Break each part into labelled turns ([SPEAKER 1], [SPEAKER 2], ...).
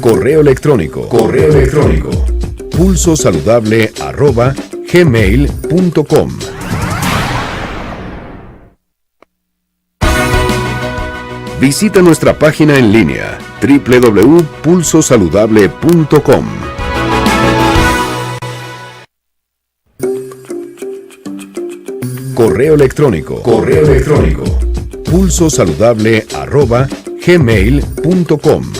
[SPEAKER 1] Correo electrónico. pulsosaludable@gmail.com. Visita nuestra página en línea www.pulsosaludable.com. Correo electrónico. pulsosaludable@gmail.com.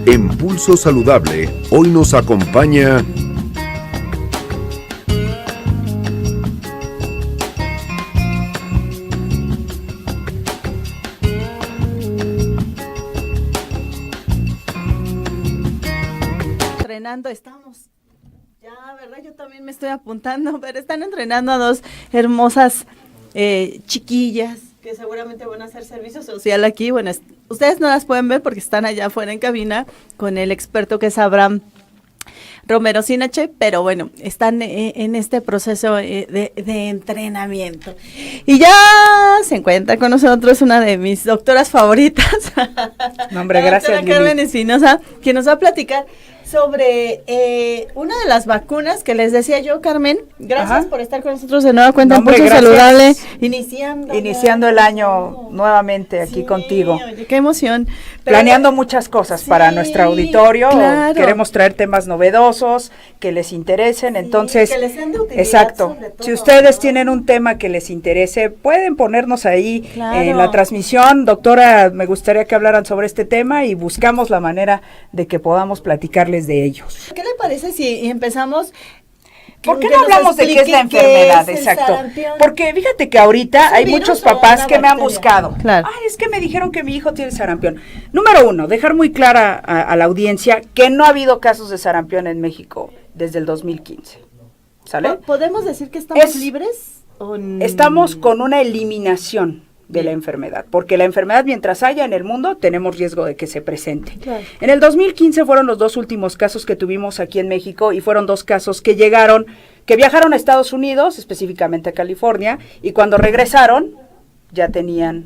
[SPEAKER 1] En Pulso Saludable, hoy nos acompaña
[SPEAKER 2] estamos. Ya, ¿verdad? Yo también me estoy apuntando, pero están entrenando a dos hermosas chiquillas que seguramente van a hacer servicio social aquí. Bueno, ustedes no las pueden ver porque están allá afuera en cabina con el experto que es Abraham Romero Sinache, pero bueno, están en este proceso de entrenamiento. Y ya se encuentra con nosotros una de mis doctoras favoritas.
[SPEAKER 3] No, hombre, gracias,
[SPEAKER 2] Lili. Carmen Espinosa, que nos va a platicar sobre una de las vacunas que les decía yo, Carmen. Gracias por estar con nosotros de nueva cuenta en Pulso Saludable.
[SPEAKER 3] Iniciando el año nuevamente aquí contigo.
[SPEAKER 2] Oye, qué emoción.
[SPEAKER 3] Planeando muchas cosas para nuestro auditorio. Claro. Queremos traer temas novedosos que les interesen. Entonces,
[SPEAKER 2] que les sean de utilidad.
[SPEAKER 3] Exacto. Si ustedes tienen un tema que les interese, pueden ponernos ahí en la transmisión. Doctora, me gustaría que hablaran sobre este tema y buscamos la manera de que podamos platicarles de ellos.
[SPEAKER 2] ¿Qué le parece si empezamos?
[SPEAKER 3] ¿Por qué no hablamos de qué es la enfermedad? Exacto. Porque fíjate que ahorita hay muchos papás que me han buscado.
[SPEAKER 2] Claro.
[SPEAKER 3] Ay, es que me dijeron que mi hijo tiene sarampión. Número uno, dejar muy clara a la audiencia que no ha habido casos de sarampión en México desde el 2015. ¿Sale?
[SPEAKER 2] ¿Podemos decir que estamos libres?
[SPEAKER 3] Estamos con una eliminación de la enfermedad, porque la enfermedad mientras haya en el mundo tenemos riesgo de que se presente. Claro. En el 2015 fueron los dos últimos casos que tuvimos aquí en México y fueron dos casos que viajaron a Estados Unidos, específicamente a California, y cuando regresaron ya tenían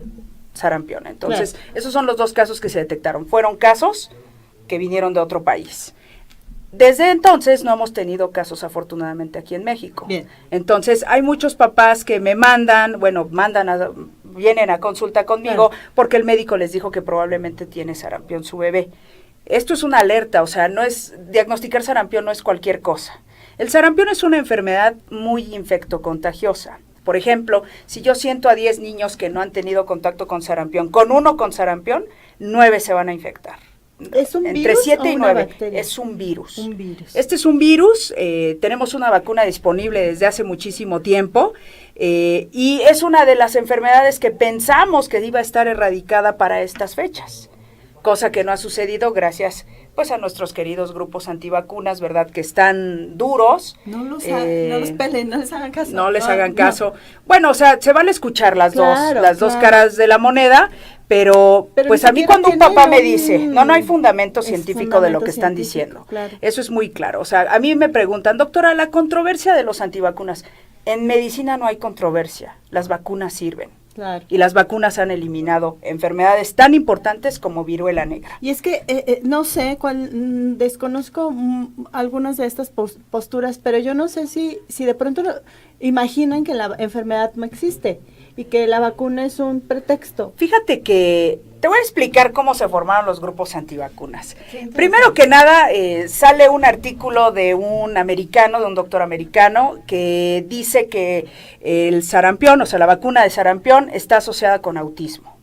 [SPEAKER 3] sarampión. Entonces, esos son los dos casos que se detectaron. Fueron casos que vinieron de otro país. Desde entonces no hemos tenido casos afortunadamente aquí en México.
[SPEAKER 2] Bien.
[SPEAKER 3] Entonces hay muchos papás que me vienen a consulta conmigo porque el médico les dijo que probablemente tiene sarampión su bebé. Esto es una alerta, o sea, diagnosticar sarampión no es cualquier cosa. El sarampión es una enfermedad muy infectocontagiosa. Por ejemplo, si yo siento a 10 niños que no han tenido contacto con sarampión, con uno con sarampión, 9 se van a infectar.
[SPEAKER 2] ¿Es un
[SPEAKER 3] entre
[SPEAKER 2] virus
[SPEAKER 3] 7 y 9.
[SPEAKER 2] Bacteria?
[SPEAKER 3] Es un virus.
[SPEAKER 2] Un virus.
[SPEAKER 3] Este es un virus, tenemos una vacuna disponible desde hace muchísimo tiempo y es una de las enfermedades que pensamos que iba a estar erradicada para estas fechas, cosa que no ha sucedido gracias pues a nuestros queridos grupos antivacunas, ¿verdad? Que están duros.
[SPEAKER 2] No los peleen, no les hagan caso.
[SPEAKER 3] No les hagan caso. No. Bueno, o sea, se vale escuchar las dos
[SPEAKER 2] claro.
[SPEAKER 3] caras de la moneda, pero pues a mí cuando un papá me dice, no hay fundamento científico de lo que están diciendo.
[SPEAKER 2] Claro.
[SPEAKER 3] Eso es muy claro. O sea, a mí me preguntan, doctora, la controversia de los antivacunas. En medicina no hay controversia, las vacunas sirven.
[SPEAKER 2] Claro.
[SPEAKER 3] Y las vacunas han eliminado enfermedades tan importantes como viruela negra.
[SPEAKER 2] Y es que no sé desconozco algunas de estas posturas, pero yo no sé si de pronto imaginan que la enfermedad no existe y que la vacuna es un pretexto.
[SPEAKER 3] Fíjate que te voy a explicar cómo se formaron los grupos antivacunas. Primero que nada, sale un artículo de un doctor americano, que dice que el sarampión, o sea, la vacuna de sarampión, está asociada con autismo.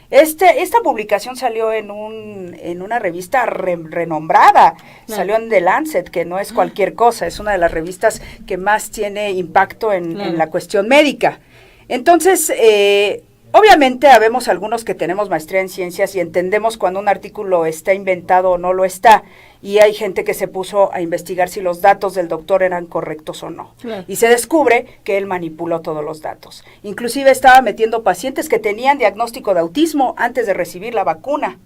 [SPEAKER 3] Esta publicación salió en una revista renombrada, salió en The Lancet, que no es cualquier cosa, es una de las revistas que más tiene impacto en la cuestión médica. Entonces, obviamente habemos algunos que tenemos maestría en ciencias y entendemos cuando un artículo está inventado o no lo está, y hay gente que se puso a investigar si los datos del doctor eran correctos o no. Claro. Y se descubre que él manipuló todos los datos. Inclusive estaba metiendo pacientes que tenían diagnóstico de autismo antes de recibir la vacuna.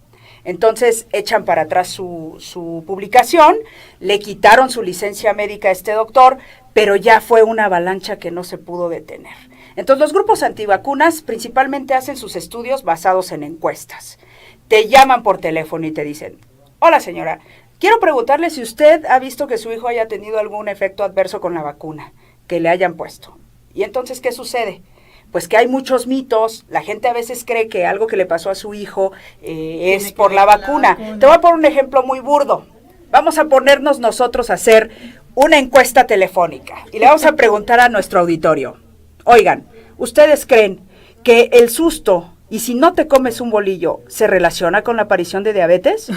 [SPEAKER 3] Entonces echan para atrás su publicación, le quitaron su licencia médica a este doctor, pero ya fue una avalancha que no se pudo detener. Entonces los grupos antivacunas principalmente hacen sus estudios basados en encuestas. Te llaman por teléfono y te dicen, hola señora, quiero preguntarle si usted ha visto que su hijo haya tenido algún efecto adverso con la vacuna que le hayan puesto. Y entonces, ¿qué sucede? Pues que hay muchos mitos, la gente a veces cree que algo que le pasó a su hijo es por la vacuna. Te voy a poner un ejemplo muy burdo. Vamos a ponernos nosotros a hacer una encuesta telefónica y le vamos a preguntar a nuestro auditorio, oigan, ¿ustedes creen que el susto y si no te comes un bolillo se relaciona con la aparición de diabetes?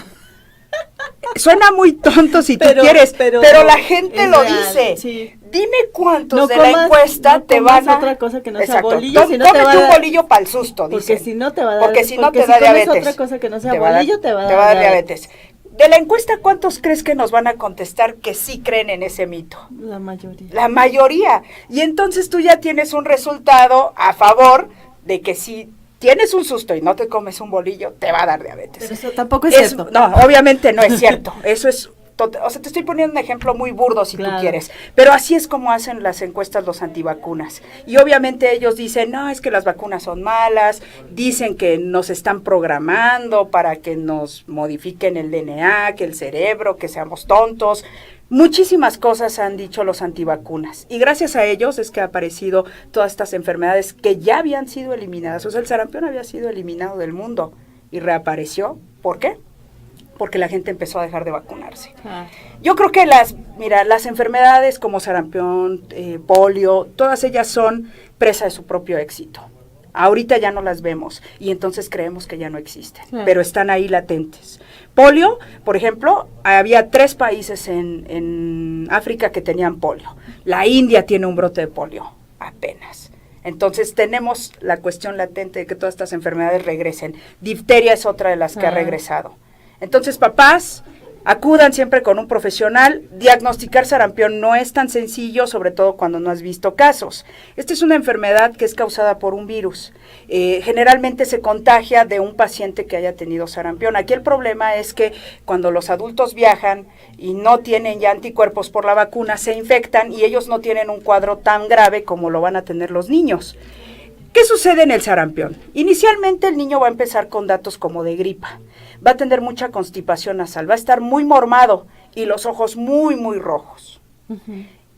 [SPEAKER 3] Suena muy tonto si tú quieres, pero la gente lo real, dice. Sí. Dime cuántos no de comas, la encuesta no te van a...
[SPEAKER 2] otra cosa que no
[SPEAKER 3] Exacto.
[SPEAKER 2] sea bolillo.
[SPEAKER 3] Si no cómete un bolillo para el susto, dicen.
[SPEAKER 2] Porque si no te va a dar,
[SPEAKER 3] porque si no te da diabetes.
[SPEAKER 2] Otra cosa que no sea bolillo, te va a dar
[SPEAKER 3] diabetes. De la encuesta, ¿cuántos crees que nos van a contestar que sí creen en ese mito?
[SPEAKER 2] La mayoría.
[SPEAKER 3] La mayoría. Y entonces tú ya tienes un resultado a favor de que si tienes un susto y no te comes un bolillo, te va a dar diabetes.
[SPEAKER 2] Pero eso tampoco es cierto.
[SPEAKER 3] No, obviamente no es cierto. Eso es... O sea, te estoy poniendo un ejemplo muy burdo si
[SPEAKER 2] claro.
[SPEAKER 3] tú quieres, pero así es como hacen las encuestas los antivacunas. Y obviamente ellos dicen, no, es que las vacunas son malas, dicen que nos están programando para que nos modifiquen el DNA, que el cerebro, que seamos tontos. Muchísimas cosas han dicho los antivacunas y gracias a ellos es que ha aparecido todas estas enfermedades que ya habían sido eliminadas. O sea, el sarampión había sido eliminado del mundo y reapareció. ¿Por qué? Porque la gente empezó a dejar de vacunarse. Yo creo que las enfermedades como sarampión, polio, todas ellas son presa de su propio éxito. Ahorita ya no las vemos y entonces creemos que ya no existen, pero están ahí latentes. Polio, por ejemplo, había 3 países en África que tenían polio. La India tiene un brote de polio, apenas. Entonces tenemos la cuestión latente de que todas estas enfermedades regresen. Difteria es otra de las que ha regresado. Entonces, papás, acudan siempre con un profesional. Diagnosticar sarampión no es tan sencillo, sobre todo cuando no has visto casos. Esta es una enfermedad que es causada por un virus. Generalmente se contagia de un paciente que haya tenido sarampión. Aquí el problema es que cuando los adultos viajan y no tienen ya anticuerpos por la vacuna, se infectan y ellos no tienen un cuadro tan grave como lo van a tener los niños. ¿Qué sucede en el sarampión? Inicialmente el niño va a empezar con datos como de gripa, va a tener mucha constipación nasal, va a estar muy mormado y los ojos muy, muy rojos.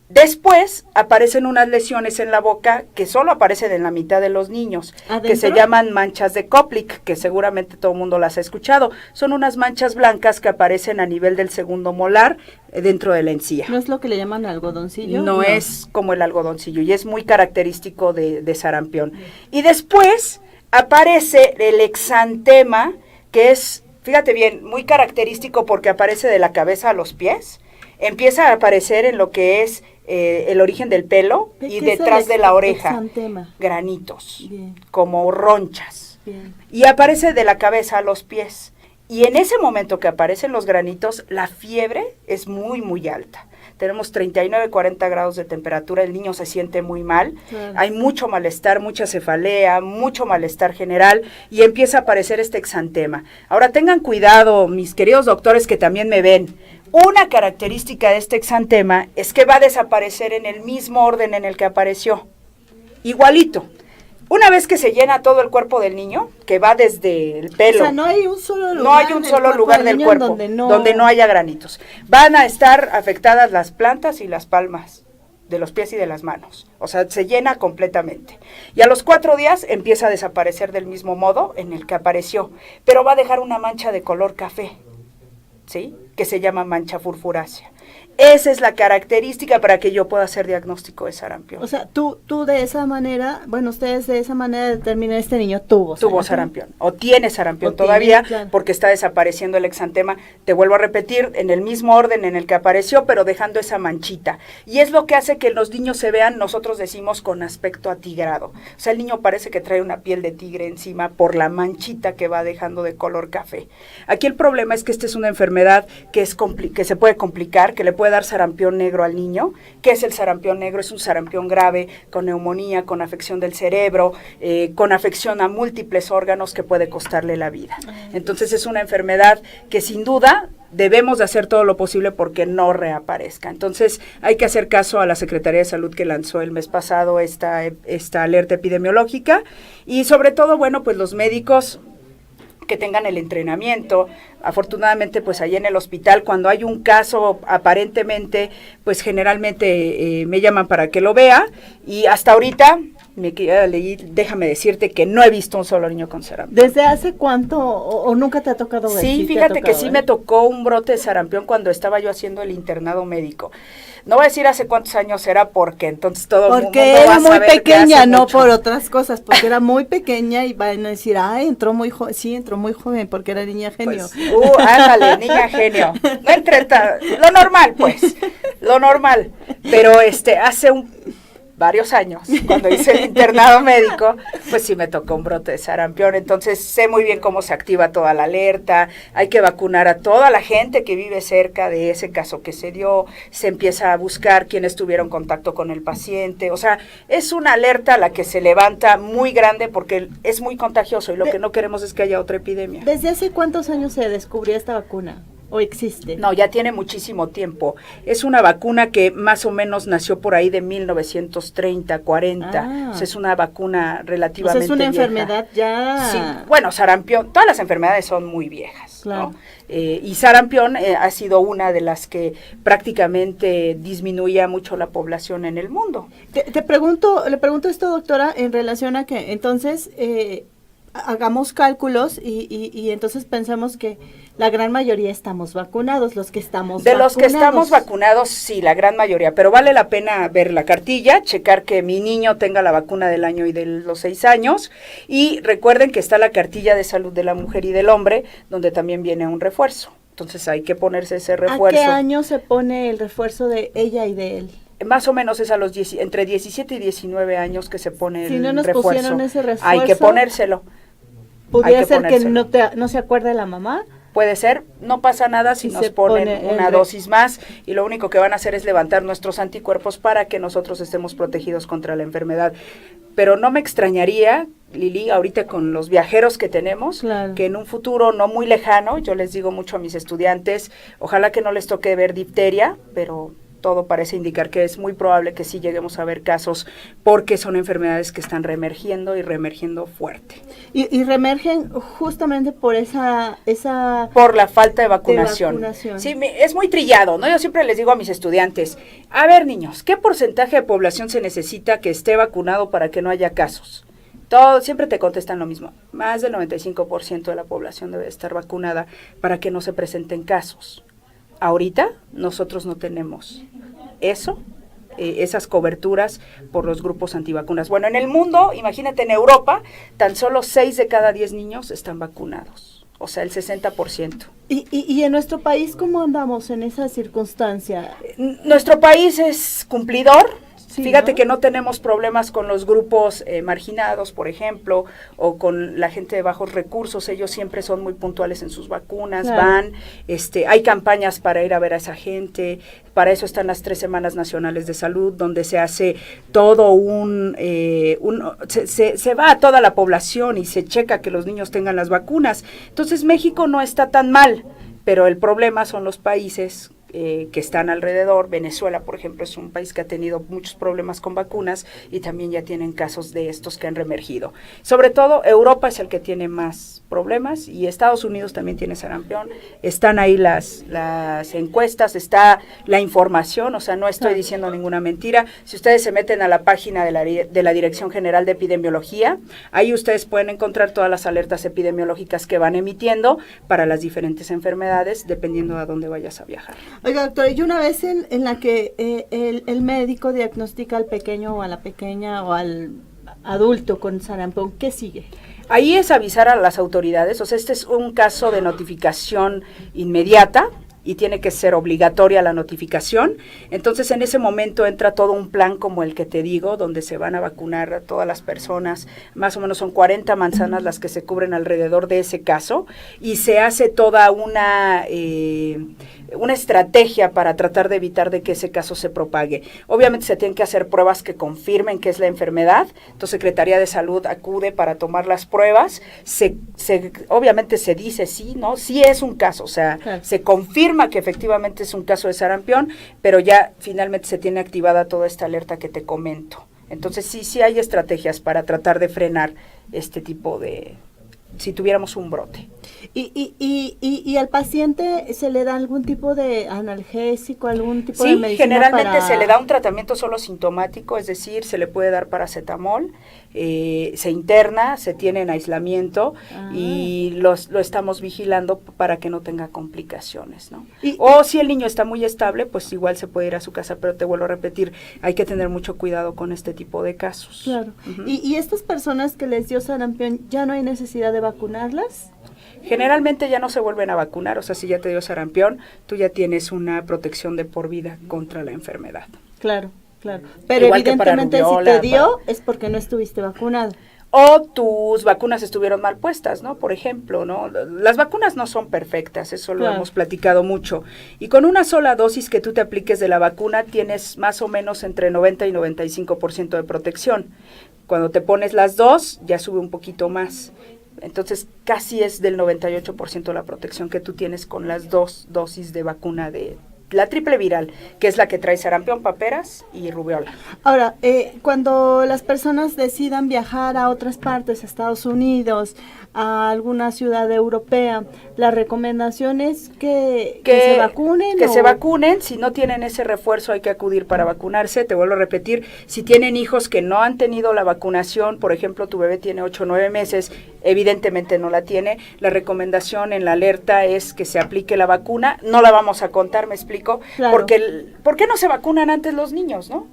[SPEAKER 3] Después aparecen unas lesiones en la boca que solo aparecen en la mitad de los niños, ¿adentro? Que se llaman manchas de Koplik, que seguramente todo el mundo las ha escuchado. Son unas manchas blancas que aparecen a nivel del segundo molar dentro de la encía.
[SPEAKER 2] ¿No es lo que le llaman algodoncillo?
[SPEAKER 3] No es como el algodoncillo y es muy característico de sarampión. Y después aparece el exantema, que es, fíjate bien, muy característico porque aparece de la cabeza a los pies. Empieza a aparecer en lo que es el origen del pelo y detrás de la oreja, exantema? Granitos, bien, como ronchas. Bien. Y aparece de la cabeza a los pies. Y en ese momento que aparecen los granitos, la fiebre es muy, muy alta. Tenemos 39, 40 grados de temperatura, el niño se siente muy mal, claro. Hay mucho malestar, mucha cefalea, mucho malestar general y empieza a aparecer este exantema. Ahora tengan cuidado, mis queridos doctores que también me ven. Una característica de este exantema es que va a desaparecer en el mismo orden en el que apareció, igualito. Una vez que se llena todo el cuerpo del niño, que va desde el pelo.
[SPEAKER 2] O sea, no hay un solo lugar,
[SPEAKER 3] no hay un solo lugar del cuerpo donde no haya granitos. Van a estar afectadas las plantas y las palmas de los pies y de las manos. O sea, se llena completamente. Y a los 4 días empieza a desaparecer del mismo modo en el que apareció, pero va a dejar una mancha de color café, ¿sí? Que se llama mancha furfurácea. Esa es la característica para que yo pueda hacer diagnóstico de sarampión.
[SPEAKER 2] O sea, tú de esa manera, bueno, ustedes de esa manera determinan este niño tuvo
[SPEAKER 3] sarampión, o tiene sarampión todavía, claro, porque está desapareciendo el exantema, te vuelvo a repetir, en el mismo orden en el que apareció, pero dejando esa manchita. Y es lo que hace que los niños se vean, nosotros decimos, con aspecto atigrado. O sea, el niño parece que trae una piel de tigre encima por la manchita que va dejando de color café. Aquí el problema es que esta es una enfermedad que se puede complicar, que le puede dar sarampión negro al niño. ¿Qué es el sarampión negro? Es un sarampión grave, con neumonía, con afección del cerebro, con afección a múltiples órganos que puede costarle la vida. Entonces es una enfermedad que sin duda debemos de hacer todo lo posible porque no reaparezca. Entonces, hay que hacer caso a la Secretaría de Salud que lanzó el mes pasado esta alerta epidemiológica y sobre todo, bueno, pues los médicos que tengan el entrenamiento. Afortunadamente, pues ahí en el hospital, cuando hay un caso aparentemente, pues generalmente me llaman para que lo vea y hasta ahorita, mi querida Ley, déjame decirte que no he visto un solo niño con sarampión.
[SPEAKER 2] ¿Desde hace cuánto o nunca te ha tocado ver?
[SPEAKER 3] Sí, fíjate que sí me tocó un brote de sarampión cuando estaba yo haciendo el internado médico. No voy a decir hace cuántos años era porque entonces todo el mundo va a saber.
[SPEAKER 2] Porque era muy pequeña, no
[SPEAKER 3] mucho.
[SPEAKER 2] por otras cosas, porque era muy pequeña y van a decir, entró muy joven, sí, entró muy joven porque era niña genio.
[SPEAKER 3] Pues, ándale, niña genio. No entre lo normal, pues, lo normal. Pero hace varios años, cuando hice el internado médico, pues sí me tocó un brote de sarampión, entonces sé muy bien cómo se activa toda la alerta, hay que vacunar a toda la gente que vive cerca de ese caso que se dio, se empieza a buscar quiénes tuvieron contacto con el paciente, o sea, es una alerta a la que se levanta muy grande porque es muy contagioso y lo que no queremos es que haya otra epidemia.
[SPEAKER 2] ¿Desde hace cuántos años se descubrió esta vacuna? ¿O existe?
[SPEAKER 3] No, ya tiene muchísimo tiempo. Es una vacuna que más o menos nació por ahí de 1930, 40. O sea, es una vacuna relativamente
[SPEAKER 2] es una
[SPEAKER 3] vieja.
[SPEAKER 2] Enfermedad ya...
[SPEAKER 3] Sí, bueno, sarampión, todas las enfermedades son muy viejas,
[SPEAKER 2] claro.
[SPEAKER 3] ¿no? Y sarampión ha sido una de las que prácticamente disminuía mucho la población en el mundo.
[SPEAKER 2] Le pregunto esto, doctora, en relación a que entonces hagamos cálculos y entonces pensamos que la gran mayoría estamos vacunados, los que estamos
[SPEAKER 3] de
[SPEAKER 2] vacunados.
[SPEAKER 3] Los que estamos vacunados, sí, la gran mayoría, pero vale la pena ver la cartilla, checar que mi niño tenga la vacuna del año y de los 6 años, y recuerden que está la cartilla de salud de la mujer y del hombre, donde también viene un refuerzo, entonces hay que ponerse ese refuerzo.
[SPEAKER 2] ¿A qué año se pone el refuerzo de ella y de él?
[SPEAKER 3] Más o menos es a los entre 17 y 19 años que se pone el refuerzo.
[SPEAKER 2] Si no nos pusieron ese refuerzo,
[SPEAKER 3] hay que ponérselo.
[SPEAKER 2] ¿Pudiera ser que no se acuerde la mamá?
[SPEAKER 3] Puede ser, no pasa nada si nos ponen una dosis más y lo único que van a hacer es levantar nuestros anticuerpos para que nosotros estemos protegidos contra la enfermedad. Pero no me extrañaría, Lili, ahorita con los viajeros que tenemos, claro, que en un futuro no muy lejano, yo les digo mucho a mis estudiantes, ojalá que no les toque ver difteria, pero todo parece indicar que es muy probable que sí lleguemos a ver casos porque son enfermedades que están reemergiendo y reemergiendo fuerte.
[SPEAKER 2] Y reemergen justamente por
[SPEAKER 3] por la falta de vacunación. Sí, es muy trillado, ¿no? Yo siempre les digo a mis estudiantes, a ver niños, ¿qué porcentaje de población se necesita que esté vacunado para que no haya casos? Siempre te contestan lo mismo, más del 95% de la población debe estar vacunada para que no se presenten casos. Ahorita nosotros no tenemos esas coberturas por los grupos antivacunas. Bueno, en el mundo, imagínate, en Europa, tan solo 6 de cada 10 niños están vacunados, o sea, el 60%.
[SPEAKER 2] ¿Y en nuestro país cómo andamos en esa circunstancia?
[SPEAKER 3] Nuestro país es cumplidor. Sí, fíjate, ¿no?, que no tenemos problemas con los grupos marginados, por ejemplo, o con la gente de bajos recursos. Ellos siempre son muy puntuales en sus vacunas, claro, van, hay campañas para ir a ver a esa gente, para eso están las 3 Semanas Nacionales de Salud, donde se hace todo se va a toda la población y se checa que los niños tengan las vacunas. Entonces México no está tan mal, pero el problema son los países que están alrededor. Venezuela, por ejemplo, es un país que ha tenido muchos problemas con vacunas y también ya tienen casos de estos que han reemergido. Sobre todo, Europa es el que tiene más problemas y Estados Unidos también tiene sarampión. Están ahí las encuestas, está la información, o sea, no estoy diciendo ninguna mentira. Si ustedes se meten a la página de la Dirección General de Epidemiología, ahí ustedes pueden encontrar todas las alertas epidemiológicas que van emitiendo para las diferentes enfermedades, dependiendo de a dónde vayas a viajar.
[SPEAKER 2] Oiga, doctora, y una vez en la que el médico diagnostica al pequeño o a la pequeña o al adulto con sarampión, ¿qué sigue?
[SPEAKER 3] Ahí es avisar a las autoridades, o sea, este es un caso de notificación inmediata y tiene que ser obligatoria la notificación. Entonces en ese momento entra todo un plan como el que te digo, donde se van a vacunar a todas las personas, más o menos son 40 manzanas las que se cubren alrededor de ese caso, y se hace toda una estrategia para tratar de evitar de que ese caso se propague. Obviamente se tienen que hacer pruebas que confirmen que es la enfermedad, entonces Secretaría de Salud acude para tomar las pruebas, obviamente se dice sí, ¿no? Sí es un caso, o sea,
[SPEAKER 2] claro,
[SPEAKER 3] se confirma que efectivamente es un caso de sarampión, pero ya finalmente se tiene activada toda esta alerta que te comento. Entonces sí hay estrategias para tratar de frenar este tipo de, si tuviéramos un brote.
[SPEAKER 2] ¿Y al paciente se le da algún tipo de analgésico, algún tipo de medicina? Sí,
[SPEAKER 3] generalmente se le da un tratamiento solo sintomático, es decir, se le puede dar paracetamol, se interna, se tiene en aislamiento y lo estamos vigilando para que no tenga complicaciones, ¿no? O si el niño está muy estable, pues igual se puede ir a su casa, pero te vuelvo a repetir, hay que tener mucho cuidado con este tipo de casos.
[SPEAKER 2] Claro. ¿Y estas personas que les dio sarampión, ya no hay necesidad de vacunarlas?
[SPEAKER 3] Generalmente ya no se vuelven a vacunar, o sea, si ya te dio sarampión, tú ya tienes una protección de por vida contra la enfermedad.
[SPEAKER 2] Claro. Pero igual evidentemente rubiola, si te dio es porque no estuviste vacunado.
[SPEAKER 3] O tus vacunas estuvieron mal puestas, ¿no? Por ejemplo, ¿no? Las vacunas no son perfectas, eso lo hemos platicado mucho. Y con una sola dosis que tú te apliques de la vacuna, tienes más o menos entre 90 y 95% de protección. Cuando te pones las dos, ya sube un poquito más. Entonces, casi es del 98% la protección que tú tienes con las 2 dosis de vacuna de la triple viral, que es la que trae sarampión, paperas y rubiola.
[SPEAKER 2] Ahora, cuando las personas decidan viajar a otras partes, a Estados Unidos, a alguna ciudad europea, la recomendación es que se vacunen.
[SPEAKER 3] Que se vacunen, si no tienen ese refuerzo hay que acudir para vacunarse, te vuelvo a repetir, si tienen hijos que no han tenido la vacunación, por ejemplo, tu bebé tiene 8 o 9 meses, evidentemente no la tiene, la recomendación en la alerta es que se aplique la vacuna, no la vamos a contar, me explico,
[SPEAKER 2] claro.
[SPEAKER 3] Porque ¿por qué no se vacunan antes los niños, no?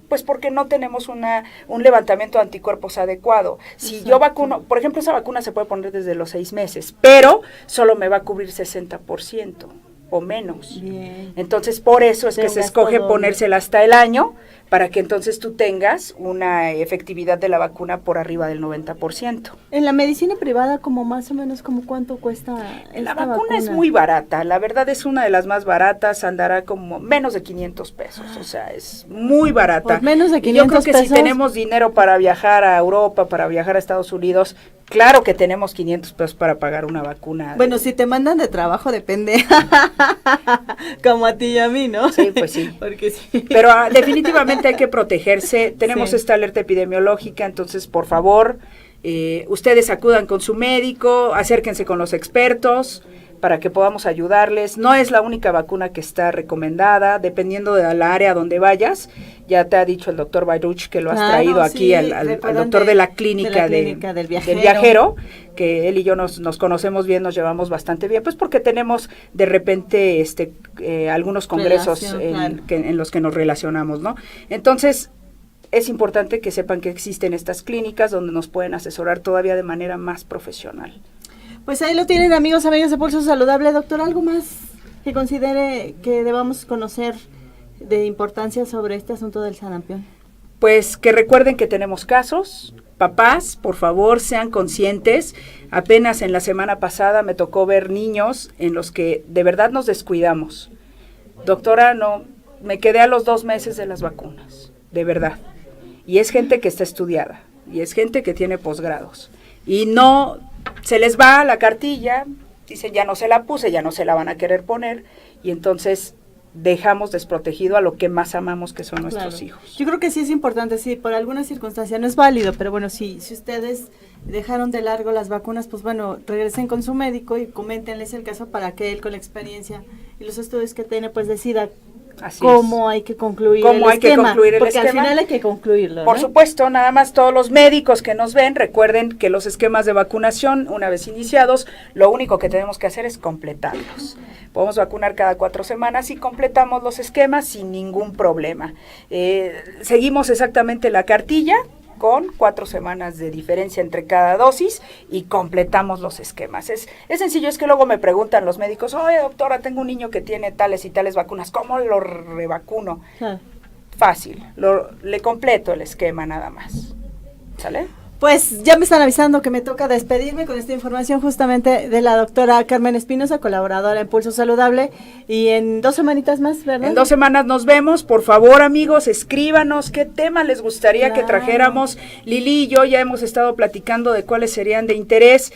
[SPEAKER 3] Pues porque no tenemos un levantamiento de anticuerpos adecuado. Si Exacto. Yo vacuno, por ejemplo, esa vacuna se puede poner desde los 6 meses, pero solo me va a cubrir 60% o menos.
[SPEAKER 2] Bien.
[SPEAKER 3] Entonces, por eso es que se escoge ponérsela hasta el año, para que entonces tú tengas una efectividad de la vacuna por arriba del 90%.
[SPEAKER 2] En la medicina privada, como más o menos, como ¿cuánto cuesta
[SPEAKER 3] la vacuna? Es muy barata, la verdad es una de las más baratas, andará como menos de 500 pesos, o sea, es muy barata.
[SPEAKER 2] Por menos de 500
[SPEAKER 3] pesos. Yo creo que si tenemos dinero para viajar a Europa, para viajar a Estados Unidos, claro que tenemos 500 pesos para pagar una vacuna.
[SPEAKER 2] Bueno, si te mandan de trabajo, depende. Como a ti y a mí, ¿no?
[SPEAKER 3] Sí, pues sí.
[SPEAKER 2] Porque sí.
[SPEAKER 3] Pero definitivamente hay que protegerse. Tenemos esta alerta epidemiológica, entonces, por favor, ustedes acudan con su médico, acérquense con los expertos para que podamos ayudarles. No es la única vacuna que está recomendada, dependiendo de la área donde vayas. Ya te ha dicho el doctor Bayruch que lo has traído aquí al doctor de la clínica del viajero, que él y yo nos conocemos bien, nos llevamos bastante bien, pues porque tenemos de repente algunos congresos en los que nos relacionamos, ¿no? Entonces, es importante que sepan que existen estas clínicas donde nos pueden asesorar todavía de manera más profesional.
[SPEAKER 2] Pues ahí lo tienen, amigos de Pulso Saludable. Doctor, ¿algo más que considere que debamos conocer de importancia sobre este asunto del sarampión?
[SPEAKER 3] Pues que recuerden que tenemos casos. Papás, por favor, sean conscientes. Apenas en la semana pasada me tocó ver niños en los que de verdad nos descuidamos. Doctora, no, me quedé a los 2 meses de las vacunas, de verdad. Y es gente que está estudiada, y es gente que tiene posgrados. Y no, se les va la cartilla, dicen ya no se la puse, ya no se la van a querer poner, y entonces dejamos desprotegido a lo que más amamos, que son nuestros hijos.
[SPEAKER 2] Yo creo que sí es importante, sí, por alguna circunstancia no es válido, pero bueno, si ustedes dejaron de largo las vacunas, pues bueno, regresen con su médico y coméntenles el caso para que él, con la experiencia y los estudios que tiene, pues decida cómo hay que concluir el esquema, porque al final hay que concluirlo, ¿no?
[SPEAKER 3] Por supuesto, nada más todos los médicos que nos ven, recuerden que los esquemas de vacunación, una vez iniciados, lo único que tenemos que hacer es completarlos. Podemos vacunar cada 4 semanas y completamos los esquemas sin ningún problema. Seguimos exactamente la cartilla, con 4 semanas de diferencia entre cada dosis y completamos los esquemas. Es sencillo, es que luego me preguntan los médicos, oye doctora, tengo un niño que tiene tales y tales vacunas, ¿cómo lo revacuno?
[SPEAKER 2] Ah.
[SPEAKER 3] Fácil, le completo el esquema nada más. ¿Sale?
[SPEAKER 2] Pues ya me están avisando que me toca despedirme con esta información justamente de la doctora Carmen Espinosa, colaboradora en Pulso Saludable, y en 2 semanitas más, ¿verdad?
[SPEAKER 3] En 2 semanas nos vemos. Por favor, amigos, escríbanos qué tema les gustaría que trajéramos. Lili y yo ya hemos estado platicando de cuáles serían de interés.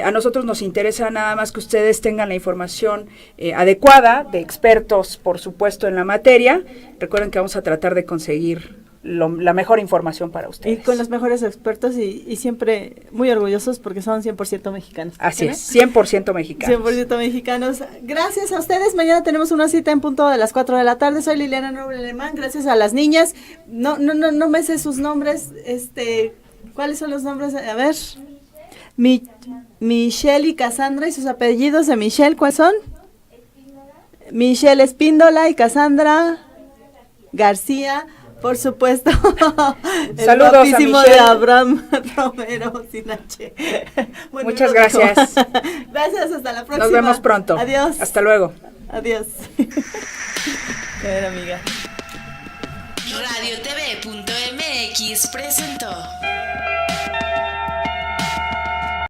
[SPEAKER 3] A nosotros nos interesa nada más que ustedes tengan la información adecuada, de expertos, por supuesto, en la materia. Recuerden que vamos a tratar de conseguir la mejor información para ustedes.
[SPEAKER 2] Y con los mejores expertos y siempre muy orgullosos porque son 100% mexicanos.
[SPEAKER 3] Así es, 100% mexicanos.
[SPEAKER 2] 100% mexicanos. Gracias a ustedes. Mañana tenemos una cita en punto de las 4 de la tarde. Soy Liliana Noble Alemán. Gracias a las niñas. No me sé sus nombres. ¿Cuáles son los nombres? A ver. Michelle y Cassandra, y sus apellidos de Michelle, ¿cuáles son? Michelle Espíndola y Cassandra García. Por supuesto.
[SPEAKER 3] Saludos a Michelle.
[SPEAKER 2] De Abraham Romero sin H. Bueno,
[SPEAKER 3] muchas gracias.
[SPEAKER 2] Gracias, hasta la próxima.
[SPEAKER 3] Nos vemos pronto.
[SPEAKER 2] Adiós.
[SPEAKER 3] Hasta luego.
[SPEAKER 2] Adiós. A ver, amiga.
[SPEAKER 4] RadioTV.mx presentó